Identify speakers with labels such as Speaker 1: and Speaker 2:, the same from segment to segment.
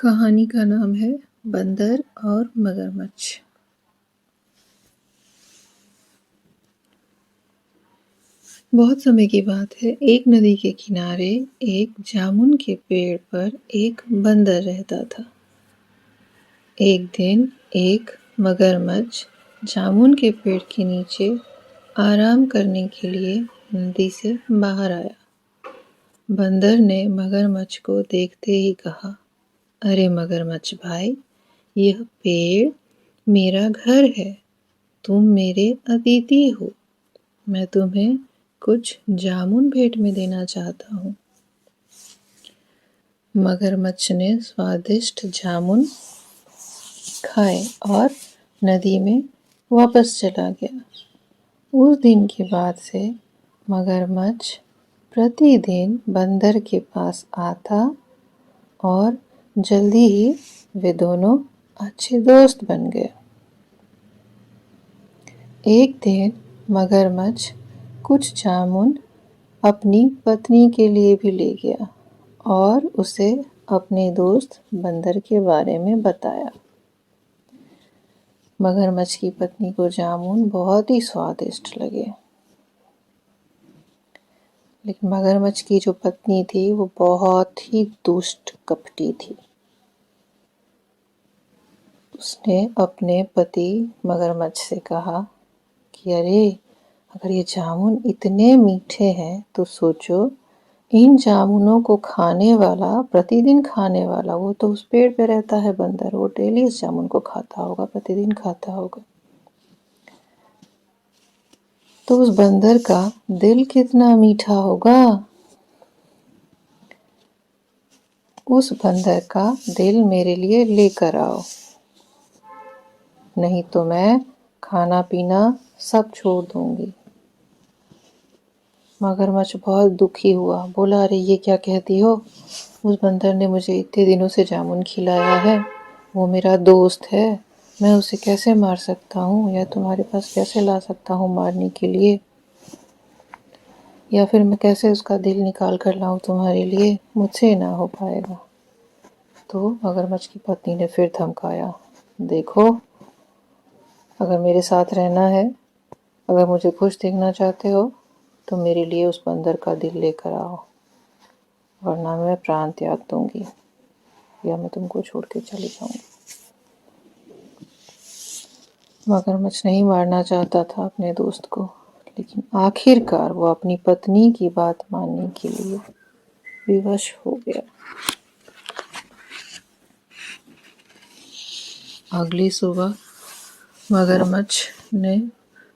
Speaker 1: कहानी का नाम है बंदर और मगरमच्छ। बहुत समय की बात है, एक नदी के किनारे एक जामुन के पेड़ पर एक बंदर रहता था। एक दिन एक मगरमच्छ जामुन के पेड़ के नीचे आराम करने के लिए नदी से बाहर आया। बंदर ने मगरमच्छ को देखते ही कहा, अरे मगरमच्छ भाई, यह पेड़ मेरा घर है, तुम मेरे अतिथि हो। मैं तुम्हें कुछ जामुन भेंट में देना चाहता हूँ। मगरमच्छ ने स्वादिष्ट जामुन खाए और नदी में वापस चला गया। उस दिन के बाद से मगरमच्छ प्रतिदिन बंदर के पास आता और जल्दी ही वे दोनों अच्छे दोस्त बन गए। एक दिन मगरमच्छ कुछ जामुन अपनी पत्नी के लिए भी ले गया और उसे अपने दोस्त बंदर के बारे में बताया। मगरमच्छ की पत्नी को जामुन बहुत ही स्वादिष्ट लगे, लेकिन मगरमच्छ की जो पत्नी थी वो बहुत ही दुष्ट कपटी थी। उसने अपने पति मगरमच्छ से कहा कि अरे, अगर ये जामुन इतने मीठे हैं तो सोचो, इन जामुनों को खाने वाला, प्रतिदिन खाने वाला, वो तो उस पेड़ पे रहता है बंदर, वो डेली इस जामुन को खाता होगा, प्रतिदिन खाता होगा, तो उस बंदर का दिल कितना मीठा होगा। उस बंदर का दिल मेरे लिए लेकर आओ, नहीं तो मैं खाना पीना सब छोड़ दूंगी। मगरमच्छ बहुत दुखी हुआ, बोला, अरे ये क्या कहती हो? उस बंदर ने मुझे इतने दिनों से जामुन खिलाया है, वो मेरा दोस्त है, मैं उसे कैसे मार सकता हूँ या तुम्हारे पास कैसे ला सकता हूँ मारने के लिए, या फिर मैं कैसे उसका दिल निकाल कर लाऊं तुम्हारे लिए, मुझसे ना हो पाएगा। तो मगरमच्छ की पत्नी ने फिर धमकाया, देखो, अगर मेरे साथ रहना है, अगर मुझे खुश देखना चाहते हो तो मेरे लिए उस बंदर का दिल लेकर आओ, वरना मैं प्राण त्याग दूंगी या मैं तुमको छोड़ के चली जाऊंगी। मगरमच्छ नहीं मारना चाहता था अपने दोस्त को, लेकिन आखिरकार वो अपनी पत्नी की बात मानने के लिए विवश हो गया। अगली सुबह मगरमच्छ ने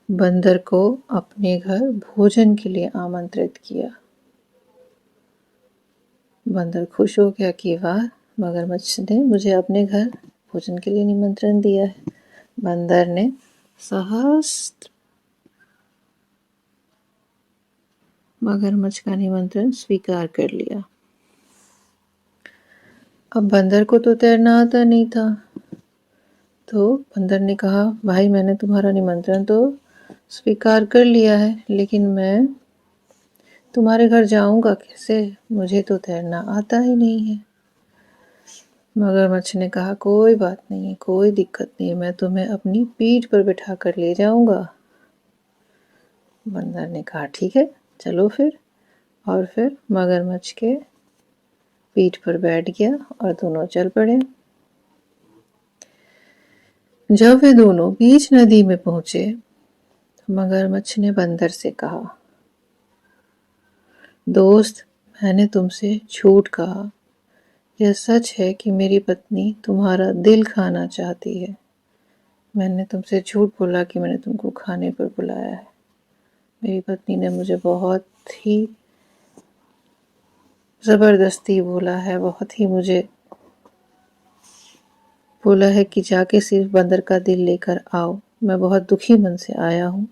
Speaker 1: बंदर को अपने घर भोजन के लिए आमंत्रित किया। बंदर खुश हो गया कि वाह, मगरमच्छ ने मुझे अपने घर भोजन के लिए निमंत्रण दिया है। बंदर ने सहर्ष मगरमच्छ का निमंत्रण स्वीकार कर लिया। अब बंदर को तो तैरना आता नहीं था, तो बंदर ने कहा, भाई, मैंने तुम्हारा निमंत्रण तो स्वीकार कर लिया है, लेकिन मैं तुम्हारे घर जाऊंगा कैसे? मुझे तो तैरना आता ही नहीं है। मगरमच्छ ने कहा, कोई बात नहीं, कोई दिक्कत नहीं, मैं तुम्हें अपनी पीठ पर बिठा कर ले जाऊंगा। बंदर ने कहा, ठीक है, चलो फिर। और फिर मगरमच्छ के पीठ पर बैठ गया और दोनों चल पड़े। जब वे दोनों बीच नदी में पहुंचे, मगरमच्छ ने बंदर से कहा, दोस्त, मैंने तुमसे झूठ कहा। यह सच है कि मेरी पत्नी तुम्हारा दिल खाना चाहती है। मैंने तुमसे झूठ बोला कि मैंने तुमको खाने पर बुलाया है। मेरी पत्नी ने मुझे बहुत ही ज़बरदस्ती बोला है, बहुत ही मुझे बोला है कि जाके सिर्फ बंदर का दिल लेकर आओ। मैं बहुत दुखी मन से आया हूँ,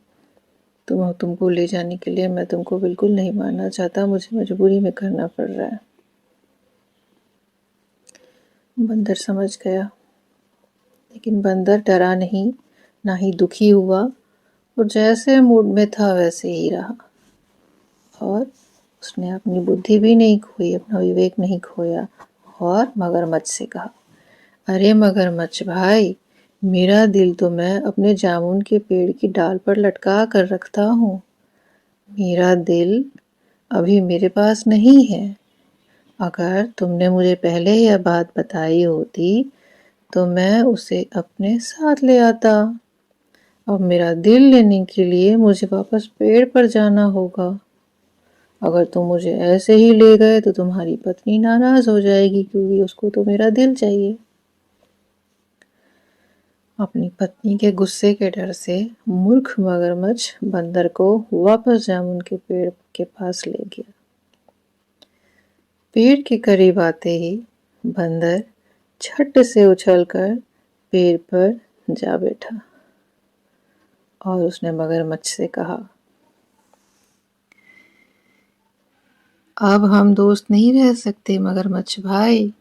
Speaker 1: तुमको ले जाने के लिए। मैं तुमको बिल्कुल नहीं मारना चाहता, मुझे मजबूरी में करना पड़ रहा है। बंदर समझ गया, लेकिन बंदर डरा नहीं, ना ही दुखी हुआ, और जैसे मूड में था वैसे ही रहा, और उसने अपनी बुद्धि भी नहीं खोई, अपना विवेक नहीं खोया, और मगरमच्छ से कहा, अरे मगरमच्छ भाई, मेरा दिल तो मैं अपने जामुन के पेड़ की डाल पर लटका कर रखता हूँ। मेरा दिल अभी मेरे पास नहीं है। अगर तुमने मुझे पहले यह बात बताई होती तो मैं उसे अपने साथ ले आता। अब मेरा दिल लेने के लिए मुझे वापस पेड़ पर जाना होगा। अगर तुम मुझे ऐसे ही ले गए तो तुम्हारी पत्नी नाराज हो जाएगी, क्योंकि उसको तो मेरा दिल चाहिए। अपनी पत्नी के गुस्से के डर से मूर्ख मगरमच्छ बंदर को वापस जामुन के पेड़ के पास ले गया। पेड़ के करीब आते ही बंदर झट से उछलकर पेड़ पर जा बैठा और उसने मगरमच्छ से कहा, अब हम दोस्त नहीं रह सकते मगरमच्छ भाई।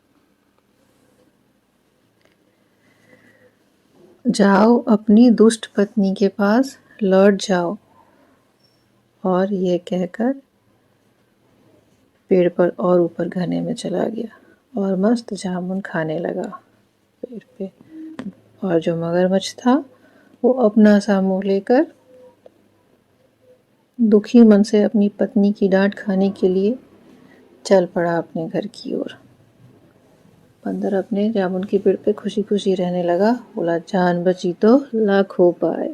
Speaker 1: जाओ अपनी दुष्ट पत्नी के पास लौट जाओ। और ये कहकर पेड़ पर और ऊपर घने में चला गया और मस्त जामुन खाने लगा पेड़ पे। और जो मगरमच्छ था वो अपना सा मुंह लेकर दुखी मन से अपनी पत्नी की डांट खाने के लिए चल पड़ा अपने घर की ओर। बंदर अपने जामुन के पेड़ पे खुशी खुशी रहने लगा। बोला, जान बची तो लाख हो पाए।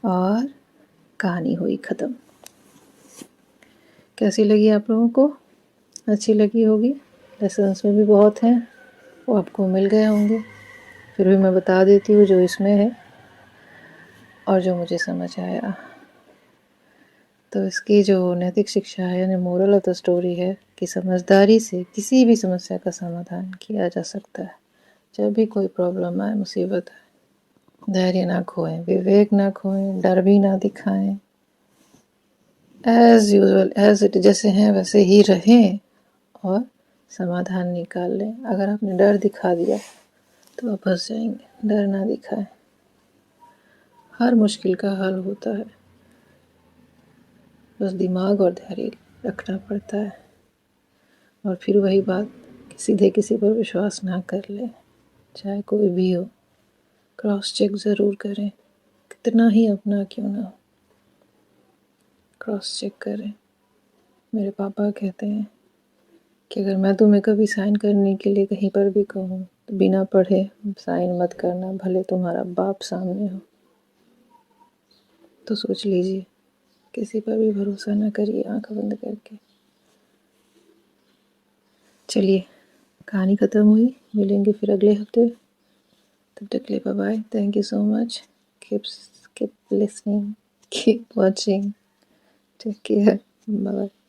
Speaker 1: और कहानी हुई खत्म। कैसी लगी आप लोगों को? अच्छी लगी होगी। लेसन्स में भी बहुत हैं, वो आपको मिल गए होंगे। फिर भी मैं बता देती हूँ जो इसमें है और जो मुझे समझ आया। तो इसकी जो नैतिक शिक्षा है, यानी मोरल ऑफ द स्टोरी है कि समझदारी से किसी भी समस्या का समाधान किया जा सकता है। जब भी कोई प्रॉब्लम आए, मुसीबत आए, धैर्य ना खोएं, विवेक ना खोएं, डर भी ना दिखाएं। एज यूजुअल, एज इट, जैसे हैं वैसे ही रहें और समाधान निकाल लें। अगर आपने डर दिखा दिया तो आप फंस जाएंगे। डर ना दिखाएं। हर मुश्किल का हल होता है, बस दिमाग और धैर्य रखना पड़ता है। और फिर वही बात कि सीधे किसी पर विश्वास ना कर लें, चाहे कोई भी हो। क्रॉस चेक ज़रूर करें, कितना ही अपना क्यों ना हो, क्रॉस चेक करें। मेरे पापा कहते हैं कि अगर मैं तुम्हें कभी साइन करने के लिए कहीं पर भी कहूँ तो बिना पढ़े साइन मत करना, भले तुम्हारा बाप सामने हो। तो सोच लीजिए, किसी पर भी भरोसा ना करिए आंख बंद करके। चलिए, कहानी ख़त्म हुई। मिलेंगे फिर अगले हफ्ते। तब तक के लिए bye bye. Thank you so much. Keep listening, keep watching. Take care. Bye bye.